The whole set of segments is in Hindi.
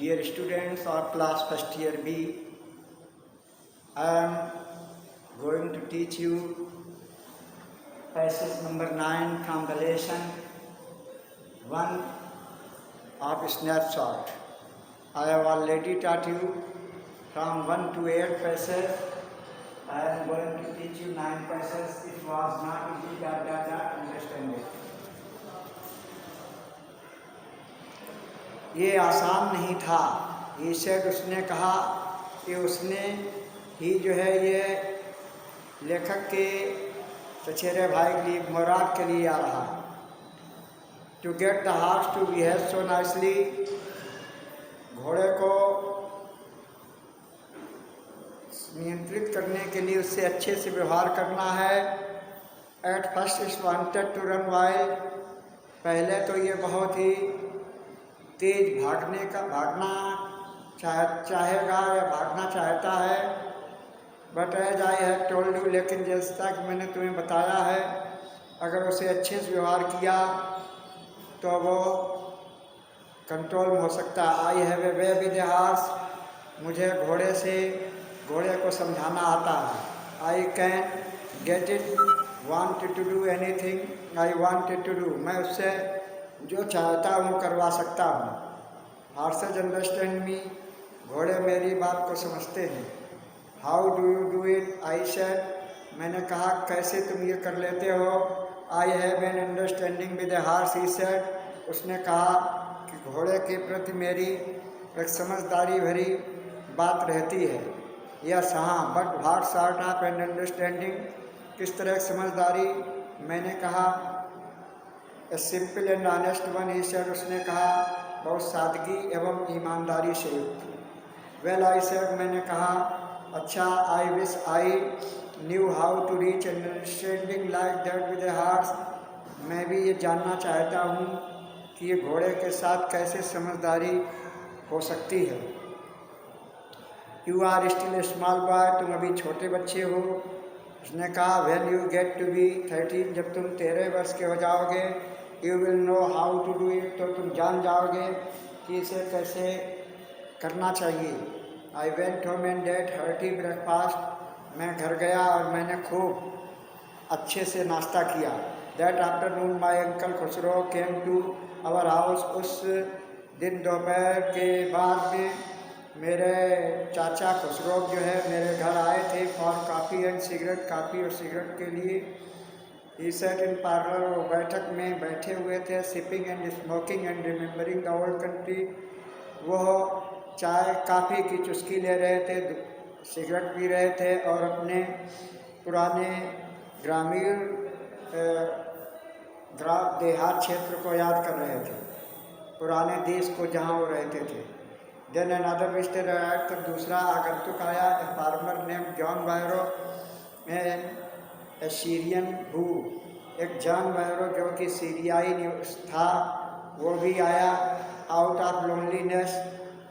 Dear students of class first year B, I am going to teach you passage number 9 from the lesson 1 of snapshot. I have already taught you from 1 to 8 passage. I am going to teach you 9 passages. It was not easy, understand it. ये आसान नहीं था। ये सेड उसने कहा कि उसने ही जो है ये लेखक के चचेरे भाई के लिए मुराद के लिए आ रहा to get the horse to behave so nicely. घोड़े को नियंत्रित करने के लिए उससे अच्छे से व्यवहार करना है। At first is wanted to run wild. पहले तो ये बहुत ही तेज भागना चाहेगा या भागना चाहता है। But as I have told you, लेकिन जैसा कि मैंने तुम्हें बताया है, अगर उसे अच्छे से व्यवहार किया तो वो कंट्रोल में हो सकता है। I have a way with a horse. मुझे घोड़े को समझाना आता है। I can get it wanted to do anything I wanted to do. मैं उससे जो चाहता हूँ करवा सकता हूँ। Horses understand me. घोड़े मेरी बात को समझते हैं। How do you do it I said. मैंने कहा कैसे तुम ये कर लेते हो। I have an understanding with a horse he said. उसने कहा कि घोड़े के प्रति मेरी एक समझदारी भरी बात रहती है। यस हाँ, but what sort of an understanding. किस तरह की समझदारी। मैंने कहा a simple and honest one he said. उसने कहा बहुत सादगी एवं ईमानदारी से युक्त। Well I said. मैंने कहा अच्छा, I wish I knew how to reach understanding like that with a horse. मैं भी ये जानना चाहता हूँ कि ये घोड़े के साथ कैसे समझदारी हो सकती है। You are still a small boy. तुम अभी छोटे बच्चे हो। उसने कहा when you get to be 13, जब तुम 13 वर्ष के हो जाओगे, you will know how to do it, तो तुम जान जाओगे कि इसे कैसे करना चाहिए। I went home and ate hearty breakfast. मैं घर गया और मैंने खूब अच्छे से नाश्ता किया। That afternoon my uncle Khosrove came to our house. उस दिन दोपहर के बाद में मेरे चाचा खुसरो जो है मेरे घर आए थे for coffee and cigarette. Coffee और सिगरेट के लिए। ही सेट इन पार्लर। वो बैठक में बैठे हुए थे। Sipping and smoking and remembering the old country. वो चाय कॉफ़ी की चुस्की ले रहे थे, सिगरेट पी रहे थे और अपने पुराने ग्रामीण देहात क्षेत्र को याद कर रहे थे, पुराने देश को जहाँ वो रहते थे। देन अनदर विजिटर आया। तो दूसरा आगंतुक आया। A farmer name John Byro and Syrian who. एक जॉन बायरो जो कि सीरियाई था, वो भी आया। Out of loneliness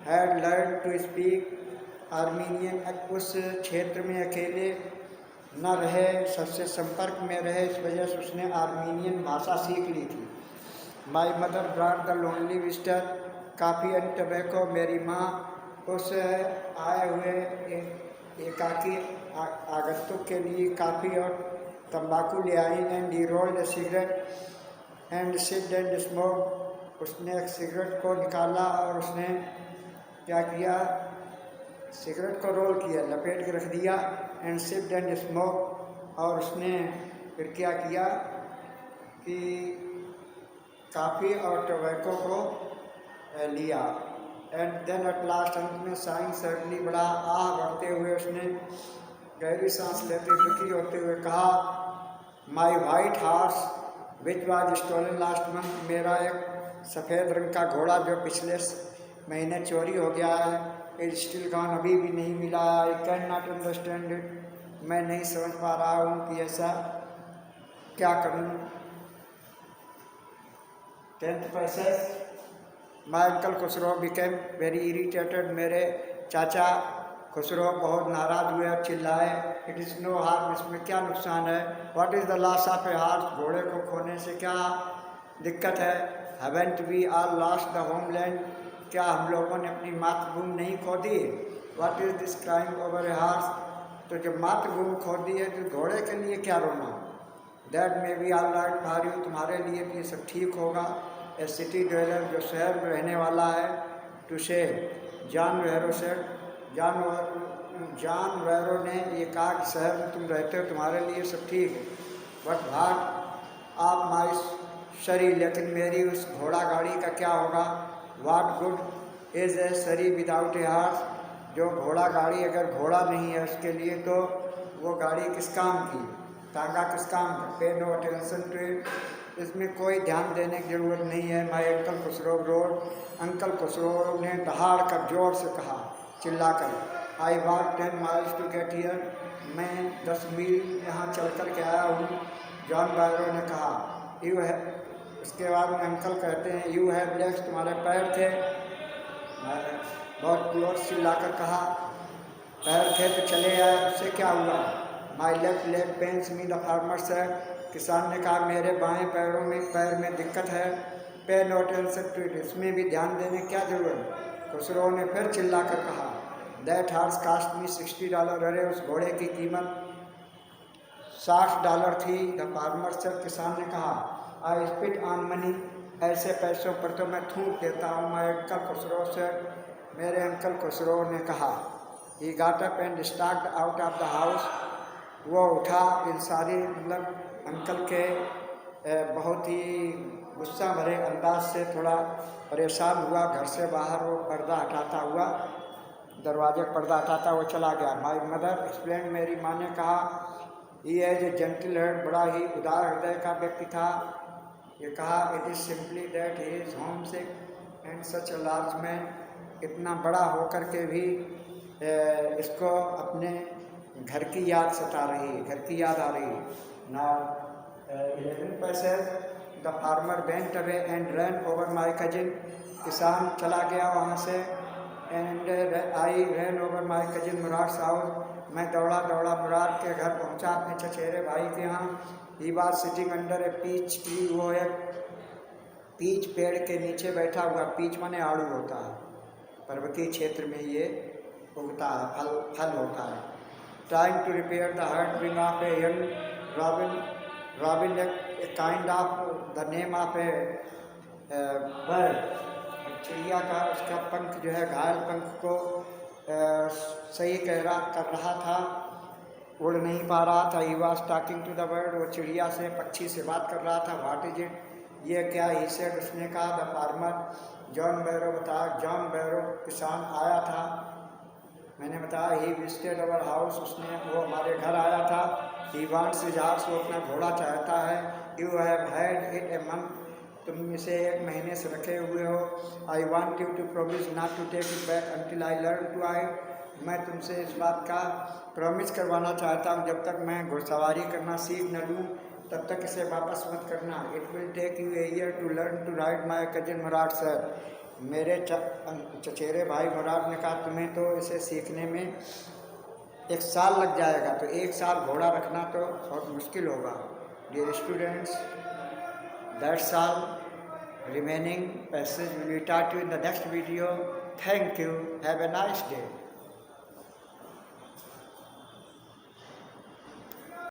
had learn to speak Armenian. उस क्षेत्र में अकेले न रहे, सबसे संपर्क में रहे, इस वजह से उसने आर्मीनियन भाषा सीख ली थी। My mother brought the lonely visitor coffee and tobacco. मेरी माँ उस आए हुए एकाकी आगंतुक के लिए काफ़ी और तंबाकू ले आई। And he rolled a cigarette and sipped and smoke. उसने एक सिगरेट को निकाला और उसने क्या किया, सिगरेट को रोल किया, लपेट के रख दिया। And sipped and smoke. और उसने फिर क्या किया कि काफ़ी और टबैको को लिया। एंड देन एट लास्ट, अंत में साइंस सर्टली, बड़ा आह बढ़ते हुए उसने गहरी सांस लेते दुखी होते हुए कहा my white horse which was stolen last month. मेरा एक सफ़ेद रंग का घोड़ा जो पिछले महीने चोरी हो गया है, इट स्टिल गॉन, अभी भी नहीं मिला। I can not understand it. मैं नहीं समझ पा रहा हूँ कि ऐसा क्या करूँ। 10th passage. माई uncle Khusro became very irritated. मेरे चाचा खुसरो बहुत नाराज़ हुए और चिल्लाए इट इज़ नो हार्म। इसमें क्या नुकसान है। What is the loss of a horse. घोड़े को खोने से क्या दिक्कत है। Haven't we all lost the homeland. क्या हम लोगों ने अपनी मातृभूमि नहीं खो दी? What is this crime over a horse? तो जब मातृभूमि खो दी है तो घोड़े के लिए क्या रोना? That may be all right for you, तुम्हारे लिए भी ये सब ठीक होगा। ए सिटी ड्वेलर, जो शहर में रहने वाला है, टू से John Vero said, John Vero ने ये कहा कि शहर में तुम रहते हो, तुम्हारे लिए सब ठीक है। बट व्हाट ऑफ माई शरी, लेकिन मेरी उस घोड़ा गाड़ी का क्या होगा? व्हाट गुड इज़ ए शरी विदाउट ए हॉर्स, जो घोड़ा गाड़ी अगर घोड़ा नहीं है उसके लिए तो वो गाड़ी किस काम की, तांगा किस काम का? पे नो अटेंशन टू इट, इसमें कोई ध्यान देने की ज़रूरत नहीं है। My uncle Khosrove roared, uncle Khosrove ने दहाड़ कर जोर से कहा, चिल्लाकर, I walk 10 miles to get here, मैं 10 मील यहाँ चल कर के आया हूँ। जॉन बैरो ने कहा, यू है, उसके बाद में अंकल कहते हैं, यू हैव लेग्स, तुम्हारे पैर थे? बहुत क्लोज चिल्लाकर कहा, पैर थे तो चले आए, उससे क्या हुआ? My left leg pens me, the farmer said, किसान ने कहा मेरे बाएं पैर में दिक्कत है। पे नो अटेंशन टू इट, इसमें भी ध्यान देने की क्या जरूरत? खुसरो ने फिर चिल्लाकर कहा, दैट हॉर्स कास्ट मी $60, अरे उस घोड़े की कीमत $60 थी। द फार्मर सेड, किसान ने कहा, आई स्पिट ऑन मनी, ऐसे पैसों पर तो मैं थूक देता हूँ। माई अंकल खुसरो सेड, मेरे अंकल खुसरो ने कहा, he got up and start out of the house, वो उठा, इन सारी मतलब अंकल के बहुत ही गुस्सा भरे अंदाज से थोड़ा परेशान हुआ, घर से बाहर वो पर्दा हटाता हुआ, दरवाजे का पर्दा हटाता वो चला गया। माई मदर एक्सप्लेन, मेरी माँ ने कहा, ये है जो जेंटल हार्ट, बड़ा ही उदार हृदय का व्यक्ति था। ये कहा, it is simply that he is home sick and such a large man, इतना बड़ा होकर के भी इसको अपने घर की याद सता रही है, घर की याद आ रही है ना। 11 passage, the farmer went away and run over my cousin, किसान चला गया वहाँ से। And I run over my cousin Murad house, मैं दौड़ा दौड़ा मुराद के घर पहुँचा, अपने चचेरे भाई के यहाँ। He was sitting under a peach tree, वो एक पीच पेड़ के नीचे बैठा हुआ, पीच माने आड़ू होता है, पर्वतीय क्षेत्र में ये उगता है, फल होता है। Trying to repair the heart wing of a young robin, robin एक kind of the name of a bird, चिड़िया का उसका पंख जो है, घायल पंख को सही कर रहा था, उड़ नहीं पा रहा था। He was talking to the bird, वो चिड़िया से, पक्षी से बात कर रहा था। व्हाट इज इट, ये क्या? ही सेड, उसने कहा, द फार्मर, जॉन बैरो बताया, जॉन बैरो किसान आया था, मैंने बताया, ही विजिटेड अवर हाउस, उसने वो हमारे घर आया था। ही वांट्स हिज हॉर्स, वो अपना घोड़ा चाहता है। You have had it a month, तुम इसे 1 महीने से रखे हुए हो। I want you to promise not to take it back until I learn to ride, मैं तुमसे इस बात का प्रॉमिस करवाना चाहता हूँ, जब तक मैं घुड़सवारी करना सीख न लूँ तब तक इसे वापस मत करना। It will take you a year to learn to ride, my cousin Mourad sir, मेरे चचेरे भाई मुराद ने कहा, तुम्हें तो इसे सीखने में 1 साल लग जाएगा, तो 1 साल घोड़ा रखना तो बहुत मुश्किल होगा। Dear students, that's all, remaining passage will be taught you in the next video. Thank you. Have a nice day.